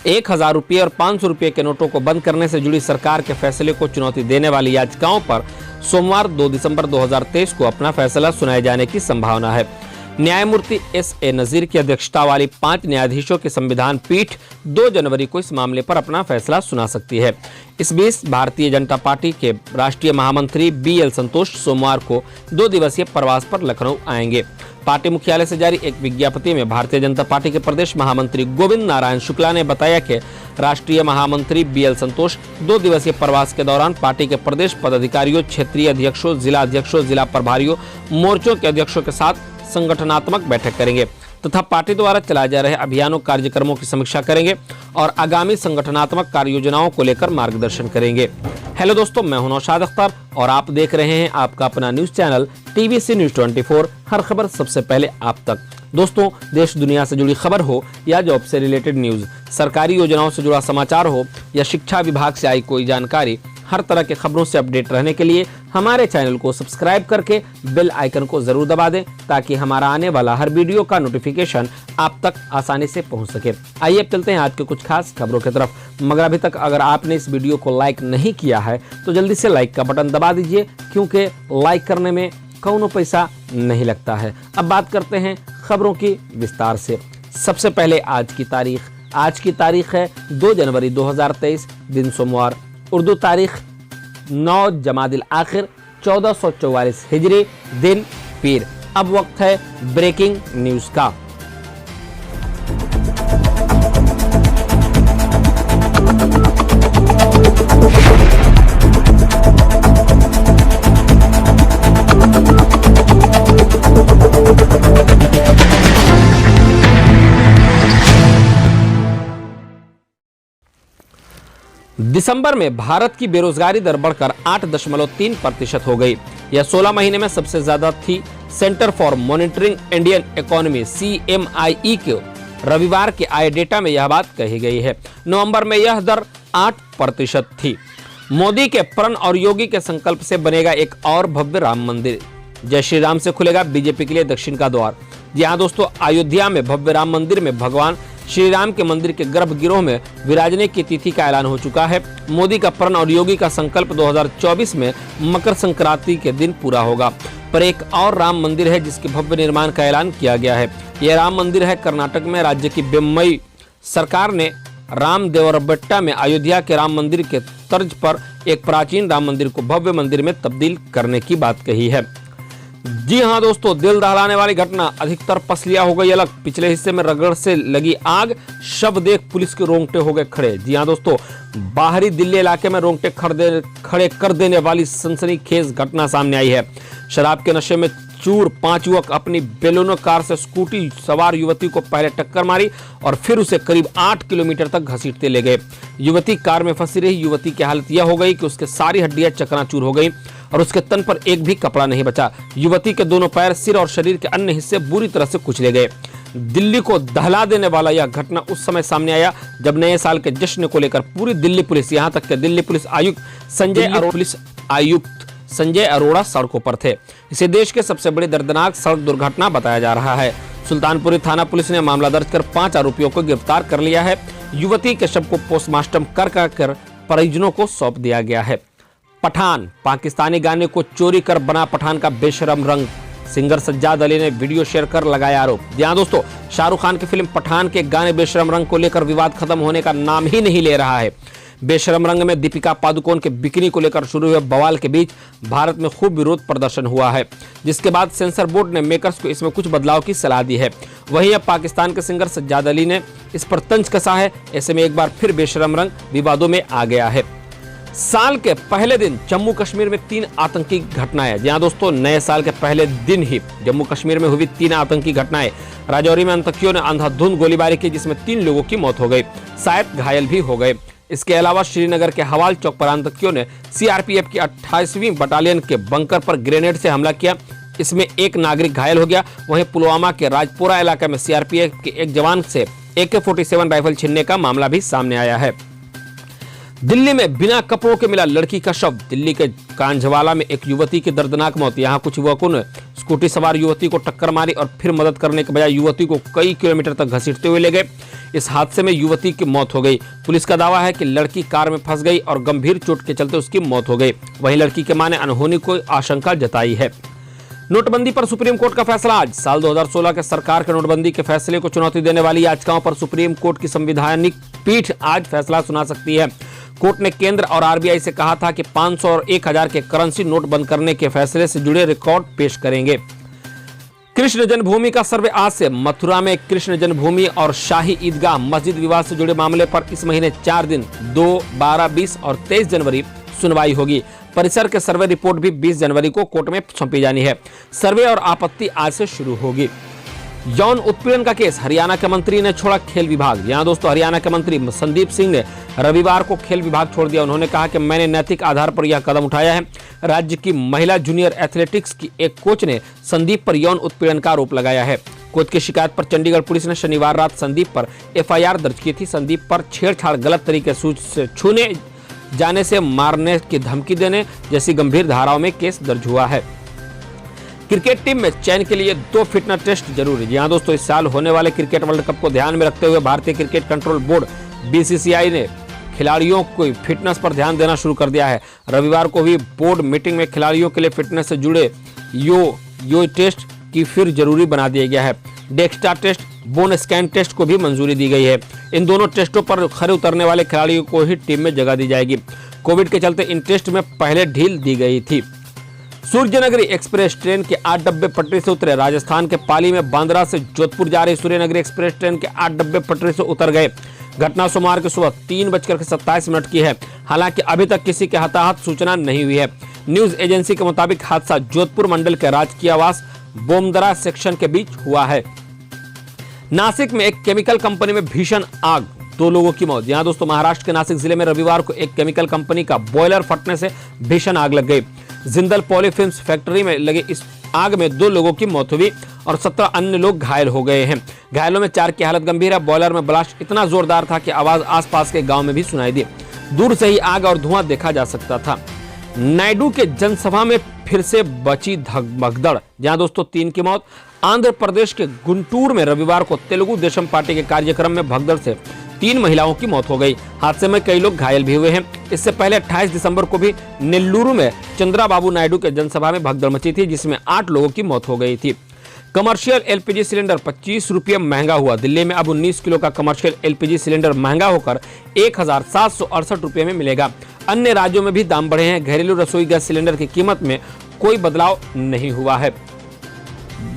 1000 रुपये और 500 रुपये के नोटों को बंद करने से जुड़ी सरकार के फैसले को चुनौती देने वाली याचिकाओं पर सोमवार 2 दिसंबर 2023 को अपना फैसला सुनाए जाने की संभावना है। न्यायमूर्ति एस.ए. नजीर की अध्यक्षता वाली 5 न्यायाधीशों की संविधान पीठ 2 जनवरी को इस मामले पर अपना फैसला सुना सकती है। इस बीच भारतीय जनता पार्टी के राष्ट्रीय महामंत्री बी.एल. संतोष सोमवार को 2 दिवसीय प्रवास पर लखनऊ आएंगे। पार्टी मुख्यालय से जारी एक विज्ञप्ति में भारतीय जनता पार्टी के प्रदेश महामंत्री गोविंद नारायण शुक्ला ने बताया कि राष्ट्रीय महामंत्री बी.एल. संतोष 2 दिवसीय प्रवास के दौरान पार्टी के प्रदेश पदाधिकारियों, क्षेत्रीय अध्यक्षों, जिला प्रभारियों, मोर्चों के अध्यक्षों के साथ संगठनात्मक बैठक करेंगे तथा पार्टी द्वारा चलाए जा रहे अभियानों, कार्यक्रमों की समीक्षा करेंगे और आगामी संगठनात्मक कार्य योजनाओं को लेकर मार्गदर्शन करेंगे। हेलो दोस्तों, मैं हूं नौशाद अख्तर और आप देख रहे हैं आपका अपना न्यूज चैनल टीवीसी न्यूज 24। हर खबर सबसे पहले आप तक। दोस्तों, देश दुनिया से जुड़ी खबर हो या जॉब से रिलेटेड न्यूज, सरकारी योजनाओं से जुड़ा समाचार हो या शिक्षा विभाग से आई कोई जानकारी, हर तरह के खबरों से अपडेट रहने के लिए हमारे चैनल को सब्सक्राइब करके बेल आइकन को जरूर दबा दें ताकि हमारा आने वाला हर वीडियो का नोटिफिकेशन आप तक आसानी से पहुंच सके। आइए अब चलते हैं आज के कुछ खास खबरों की तरफ। मगर अभी तक अगर आपने इस वीडियो को लाइक नहीं किया है तो जल्दी से लाइक का बटन दबा दीजिए, क्योंकि लाइक करने में कौनो पैसा नहीं लगता है। अब बात करते हैं खबरों की विस्तार से। सबसे पहले आज की तारीख है 2 जनवरी 2023, दिन सोमवार। उर्दू तारीख 9 जमादिल आखिर 1444 हिजरी, दिन पीर। अब वक्त है ब्रेकिंग न्यूज का। दिसंबर में भारत की बेरोजगारी दर बढ़कर 8.3% हो गई। यह 16 महीने में सबसे ज्यादा थी। Centre for monitoring Indian economy CMIE के रविवार के आए डेटा में यह बात कही गई है। नवंबर में यह दर 8% थी। मोदी के प्रण और योगी के संकल्प से बनेगा एक और भव्य राम मंदिर। जय श्री राम से खुलेगा बीजेपी के लिए दक्षिण का द्वार। जी हाँ दोस्तों, अयोध्या में भव्य राम मंदिर में भगवान श्री राम के मंदिर के गर्भगृह में विराजने की तिथि का ऐलान हो चुका है। मोदी का प्रण और योगी का संकल्प 2024 में मकर संक्रांति के दिन पूरा होगा। पर एक और राम मंदिर है जिसके भव्य निर्माण का ऐलान किया गया है। यह राम मंदिर है कर्नाटक में। राज्य की बेम्मई सरकार ने रामदेवरबेट्टा में अयोध्या के राम मंदिर के तर्ज पर एक प्राचीन राम मंदिर को भव्य मंदिर में तब्दील करने की बात कही है। जी हाँ दोस्तों, दिल दहलाने वाली घटना, अधिकतर पसलियां हो गई अलग। पिछले हिस्से में रगड़ से लगी आग, शव देख पुलिस के रोंगटे हो गए खड़े। जी हाँ दोस्तों, बाहरी दिल्ली इलाके में रोंगटे खड़े कर देने वाली सनसनीखेज घटना सामने आई है। शराब के नशे में चूर 5 युवक अपनी बेलोनो कार से स्कूटी सवार युवती को पहले टक्कर मारी और फिर उसे करीब 8 किलोमीटर तक घसीटते ले गए। युवती कार में फंसी रही। युवती की हालत यह हो गई कि उसके सारी हड्डियां चकनाचूर हो गई और उसके तन पर एक भी कपड़ा नहीं बचा। युवती के दोनों पैर, सिर और शरीर के अन्य हिस्से बुरी तरह से कुचले गए। दिल्ली को दहला देने वाला यह घटना उस समय सामने आया जब नए साल के जश्न को लेकर पूरी दिल्ली पुलिस, यहां तक कि दिल्ली पुलिस आयुक्त संजय अरोड़ा सड़कों पर थे। इसे देश के सबसे बड़ी दर्दनाक सड़क दुर्घटना बताया जा रहा है। सुल्तानपुरी थाना पुलिस ने मामला दर्ज कर 5 आरोपियों को गिरफ्तार कर लिया है। युवती के शव को पोस्टमार्टम कर परिजनों को सौंप दिया गया है। पठान, पाकिस्तानी गाने को चोरी कर बना पठान का बेशरम रंग। सिंगर सज्जाद अली ने वीडियो शेयर कर लगाया आरोप। जी हां दोस्तों, शाहरुख खान की फिल्म पठान के गाने बेशरम रंग को लेकर विवाद खत्म होने का नाम ही नहीं ले रहा है। बेशरम रंग में दीपिका पादुकोण के बिकिनी को लेकर शुरू हुए बवाल के बीच भारत में खूब विरोध प्रदर्शन हुआ है, जिसके बाद सेंसर बोर्ड ने मेकर्स को इसमें कुछ बदलाव की सलाह दी है। वहीं अब पाकिस्तान के सिंगर सज्जाद अली ने इस पर तंज कसा है। ऐसे में एक बार फिर बेशरम रंग विवादों में आ गया है। साल के पहले दिन जम्मू कश्मीर में 3 आतंकी घटनाएं। जी हां दोस्तों, नए साल के पहले दिन ही जम्मू कश्मीर में हुई 3 आतंकी घटनाएं। राजौरी में आतंकियों ने अंधाधुंध गोलीबारी की, जिसमें 3 लोगों की मौत हो गई, शायद घायल भी हो गए। इसके अलावा श्रीनगर के हवाल चौक पर आतंकियों ने सीआरपीएफ की 28वीं बटालियन के बंकर पर ग्रेनेड से हमला किया। इसमें एक नागरिक घायल हो गया। वहीं पुलवामा के राजपुरा इलाके में सीआरपीएफ के एक जवान से AK-47 राइफल छीनने का मामला भी सामने आया है। दिल्ली में बिना कपड़ों के मिला लड़की का शव। दिल्ली के कांझवाला में एक युवती की दर्दनाक मौत। यहाँ कुछ युवकों ने स्कूटी सवार युवती को टक्कर मारी और फिर मदद करने के बजाय युवती को कई किलोमीटर तक घसीटते हुए ले गए। इस हादसे में युवती की मौत हो गई। पुलिस का दावा है कि लड़की कार में फंस गई और गंभीर चोट के चलते उसकी मौत हो गई। वहीं लड़की के मां ने अनहोनी को आशंका जताई है। नोटबंदी पर सुप्रीम कोर्ट का फैसला आज। साल 2016 के सरकार के नोटबंदी के फैसले को चुनौती देने वाली याचिकाओं पर सुप्रीम कोर्ट की संवैधानिक पीठ आज फैसला सुना सकती है। कोर्ट ने केंद्र और आरबीआई से कहा था कि 500 और 1000 के करेंसी नोट बंद करने के फैसले से जुड़े रिकॉर्ड पेश करेंगे। कृष्ण जन्मभूमि का सर्वे आज से। मथुरा में कृष्ण जन्मभूमि और शाही ईदगाह मस्जिद विवाद से जुड़े मामले पर इस महीने 4 दिन 2, 12, 20 और 23 जनवरी सुनवाई होगी। परिसर के सर्वे रिपोर्ट भी 20 जनवरी को कोर्ट में सौंपी जानी है। सर्वे और आपत्ति आज से शुरू होगी। यौन उत्पीड़न का केस। हरियाणा के मंत्री ने छोड़ा खेल विभाग। यहाँ दोस्तों हरियाणा के मंत्री संदीप सिंह ने रविवार को खेल विभाग छोड़ दिया। उन्होंने कहा कि मैंने नैतिक आधार पर यह कदम उठाया है। राज्य की महिला जूनियर एथलेटिक्स की एक कोच ने संदीप पर यौन उत्पीड़न का आरोप लगाया है। कोच की शिकायत पर चंडीगढ़ पुलिस ने शनिवार रात संदीप पर एफआईआर दर्ज की थी। संदीप पर छेड़छाड़, गलत तरीके से छूने जाने से मारने की धमकी देने जैसी गंभीर धाराओं में केस दर्ज हुआ है। क्रिकेट टीम में चयन के लिए 2 फिटनेस टेस्ट जरूरी। जी हां दोस्तों, इस साल होने वाले क्रिकेट वर्ल्ड कप को ध्यान में रखते हुए भारतीय क्रिकेट कंट्रोल बोर्ड बीसीसीआई ने खिलाड़ियों को फिटनेस पर ध्यान देना शुरू कर दिया है। रविवार को हुई बोर्ड मीटिंग में खिलाड़ियों के लिए फिटनेस से जुड़े यो टेस्ट की फिर जरूरी बना दिया गया है। डेक्स्टा टेस्ट, बोन स्कैन टेस्ट को भी मंजूरी दी गई है। इन दोनों टेस्टों पर खरे उतरने वाले खिलाड़ियों को ही टीम में जगह दी जाएगी। कोविड के चलते इन टेस्ट में पहले ढील दी गई थी। सूर्यनगरी एक्सप्रेस ट्रेन के 8 डब्बे पटरी से उतरे। राजस्थान के पाली में बांद्रा से जोधपुर जा रही सूर्यनगरी एक्सप्रेस ट्रेन के 8 डब्बे पटरी से उतर गए। घटना सोमवार की सुबह 3:27 की है। हालांकि अभी तक किसी के हताहत सूचना नहीं हुई है। न्यूज एजेंसी के मुताबिक हादसा जोधपुर मंडल के राजकीय आवास बोमदरा सेक्शन के बीच हुआ है। नासिक में एक केमिकल कंपनी में भीषण आग, 2 लोगों की मौत। यहाँ दोस्तों महाराष्ट्र के नासिक जिले में रविवार को एक केमिकल कंपनी का बॉयलर फटने से भीषण आग लग गई। जिंदल पॉलीफिल्म्स फैक्ट्री में लगे इस आग में 2 लोगों की मौत हुई और 17 अन्य लोग घायल हो गए हैं। घायलों में 4 की हालत गंभीर है। बॉयलर में ब्लास्ट इतना जोरदार था कि आवाज आसपास के गांव में भी सुनाई दी। दूर से ही आग और धुआं देखा जा सकता था। नायडू के जनसभा में फिर से बची भगदड़। जहां दोस्तों 3 की मौत। आंध्र प्रदेश के गुंटूर में रविवार को तेलुगु देशम पार्टी के कार्यक्रम में भगदड़ से 3 महिलाओं की मौत हो गई। हादसे में कई लोग घायल भी हुए हैं। इससे पहले 28 दिसंबर को भी नेल्लूरू में चंद्राबाबू नायडू के जनसभा में भगदड़ मची थी, जिसमें 8 लोगों की मौत हो गई थी। कमर्शियल एलपीजी सिलेंडर 25 रुपये महंगा हुआ। दिल्ली में अब 19 किलो का कमर्शियल एलपीजी सिलेंडर महंगा होकर 1768 रुपये में मिलेगा। अन्य राज्यों में भी दाम बढ़े हैं। घरेलू रसोई गैस सिलेंडर की कीमत में कोई बदलाव नहीं हुआ है।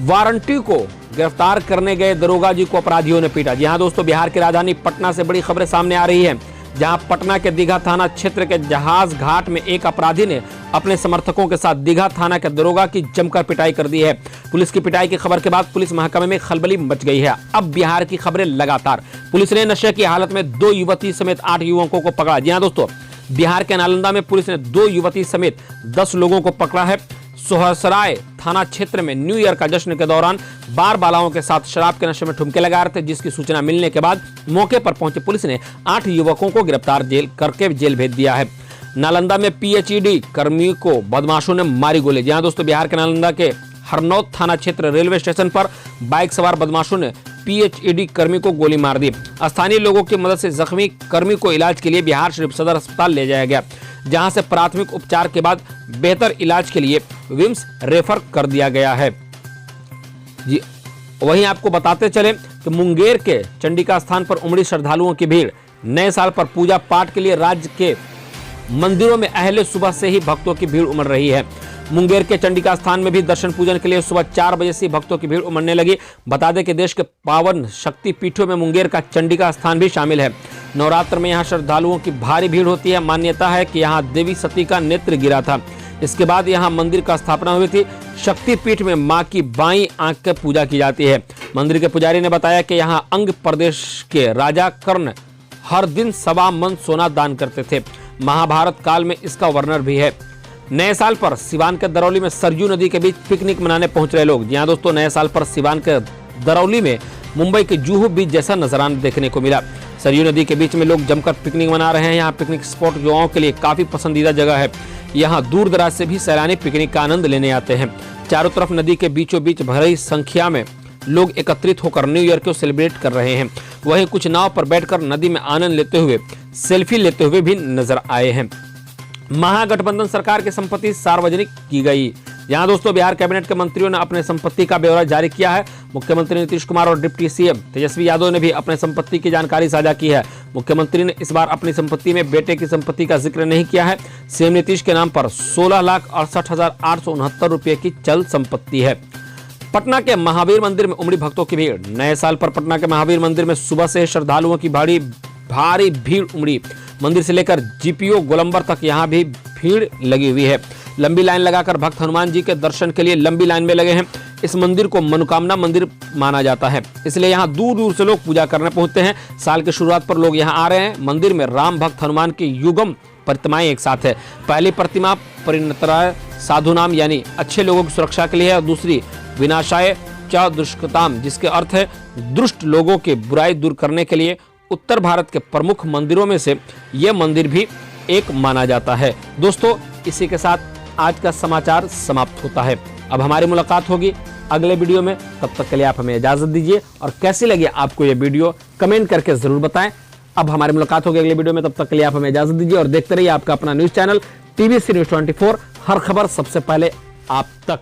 वारंटी को गिरफ्तार करने गए दरोगा जी को अपराधियों ने पीटा। जी हां दोस्तों, बिहार की राजधानी पटना से बड़ी खबरें सामने आ रही हैं, जहां पटना के दीघा थाना क्षेत्र के जहाज घाट में एक अपराधी ने अपने समर्थकों के साथ दीघा थाना के दरोगा की जमकर पिटाई कर दी है। पुलिस की पिटाई की खबर के बाद पुलिस महकमे में खलबली मच गई है। अब बिहार की खबरें लगातार। पुलिस ने नशे की हालत में 2 युवती समेत 8 युवकों को पकड़ा। जी हां दोस्तों, बिहार के नालंदा में पुलिस ने 2 युवती समेत 10 लोगों को पकड़ा है। सोहसराय थाना क्षेत्र में न्यू ईयर का जश्न के दौरान बार बालाओं के साथ शराब के नशे में ठुमके लगा रहे थे, जिसकी सूचना मिलने के बाद मौके पर पहुंची पुलिस ने 8 युवकों को गिरफ्तार करके जेल भेज दिया है। नालंदा में पीएचईडी कर्मी को बदमाशों ने मारी गोली। जहां दोस्तों बिहार के नालंदा के हरनौत थाना क्षेत्र रेलवे स्टेशन पर बाइक सवार बदमाशों ने पीएचईडी कर्मी को गोली मार दी। स्थानीय लोगों की मदद से जख्मी कर्मी को इलाज के लिए बिहार शरीफ सदर अस्पताल ले जाया गया, जहां से प्राथमिक उपचार के बाद बेहतर इलाज के लिए विम्स रेफर कर दिया गया है। जी वहीं आपको बताते चले कि मुंगेर के चंडिका स्थान पर उमड़ी श्रद्धालुओं की भीड़। नए साल पर पूजा पाठ के लिए राज्य के मंदिरों में अहले सुबह से ही भक्तों की भीड़ उमड़ रही है। मुंगेर के चंडिका स्थान में भी दर्शन पूजन के लिए सुबह 4 बजे से भक्तों की भीड़ उमड़ने लगी। बता दें कि देश के पावन शक्ति पीठों में मुंगेर का चंडिका स्थान भी शामिल है। नवरात्र में यहाँ श्रद्धालुओं की भारी भीड़ होती है। मान्यता है कि यहाँ देवी सती का नेत्र गिरा था। इसके बाद यहाँ मंदिर का स्थापना हुई थी। शक्ति पीठ में माँ की बाईं आंख की पूजा की जाती है। मंदिर के पुजारी ने बताया कि यहाँ अंग प्रदेश के राजा कर्ण हर दिन 1.25 मन सोना दान करते थे। महाभारत काल में इसका वर्णन भी है। नए साल पर सिवान के दरौली में सरयू नदी के बीच पिकनिक मनाने पहुंच रहे लोग। जी हां दोस्तों, नए साल पर सिवान के दरौली में मुंबई के जुहू बीच जैसा नजराना देखने को मिला। सरयू नदी के बीच में लोग जमकर पिकनिक मना रहे हैं। यहाँ पिकनिक स्पॉट युवाओं के लिए काफी पसंदीदा जगह है। यहाँ दूर दराज से भी सैलानी पिकनिक का आनंद लेने आते हैं। चारों तरफ नदी के बीचों बीच भारी संख्या में लोग एकत्रित होकर न्यू ईयर को सेलिब्रेट कर रहे हैं। वहीं कुछ नाव पर बैठकर नदी में आनंद लेते हुए सेल्फी लेते हुए भी नजर आए हैं। महागठबंधन सरकार की संपत्ति सार्वजनिक की गई। यहाँ दोस्तों बिहार कैबिनेट के मंत्रियों ने अपने संपत्ति का ब्यौरा जारी किया है। मुख्यमंत्री नीतीश कुमार और डिप्टी सीएम तेजस्वी यादव ने भी अपने संपत्ति की जानकारी साझा की है। मुख्यमंत्री ने इस बार अपनी संपत्ति में बेटे की संपत्ति का जिक्र नहीं किया है। सीएम नीतीश के नाम पर 16,68,869 रुपए की चल संपत्ति है। पटना के महावीर मंदिर में उमड़ी भक्तों की भीड़। नए साल पर पटना के महावीर मंदिर में सुबह से श्रद्धालुओं की भारी भीड़ उमड़ी। मंदिर से लेकर जीपीओ गोलंबर तक यहां भी भीड़ लगी हुई है। लंबी लाइन लगाकर भक्त हनुमान जी के दर्शन के लिए लंबी लाइन में लगे हैं। इस मंदिर को मनोकामना मंदिर माना जाता है, इसलिए यहाँ दूर दूर से लोग पूजा करने पहुंचते हैं। साल की शुरुआत पर लोग यहाँ आ रहे हैं। मंदिर में राम भक्त हनुमान की युगम प्रतिमाएं एक साथ है। पहली प्रतिमा परिणतराय साधु नाम यानी अच्छे लोगों की सुरक्षा के लिए है और दूसरी विनाशाय च दुष्कृताम जिसके अर्थ है दुष्ट लोगों की बुराई दूर करने के लिए। उत्तर भारत के प्रमुख मंदिरों में से यह मंदिर भी एक माना जाता है। दोस्तों इसी के साथ आज का समाचार समाप्त होता है। अब हमारी मुलाकात होगी अगले वीडियो में। तब तक के लिए आप हमें इजाजत दीजिए और कैसी लगी आपको ये वीडियो कमेंट करके जरूर बताएं। अब हमारी मुलाकात होगी अगले वीडियो में। तब तक के लिए आप हमें इजाजत दीजिए और देखते रहिए आपका अपना न्यूज चैनल TVC News 24। हर खबर सबसे पहले आप तक।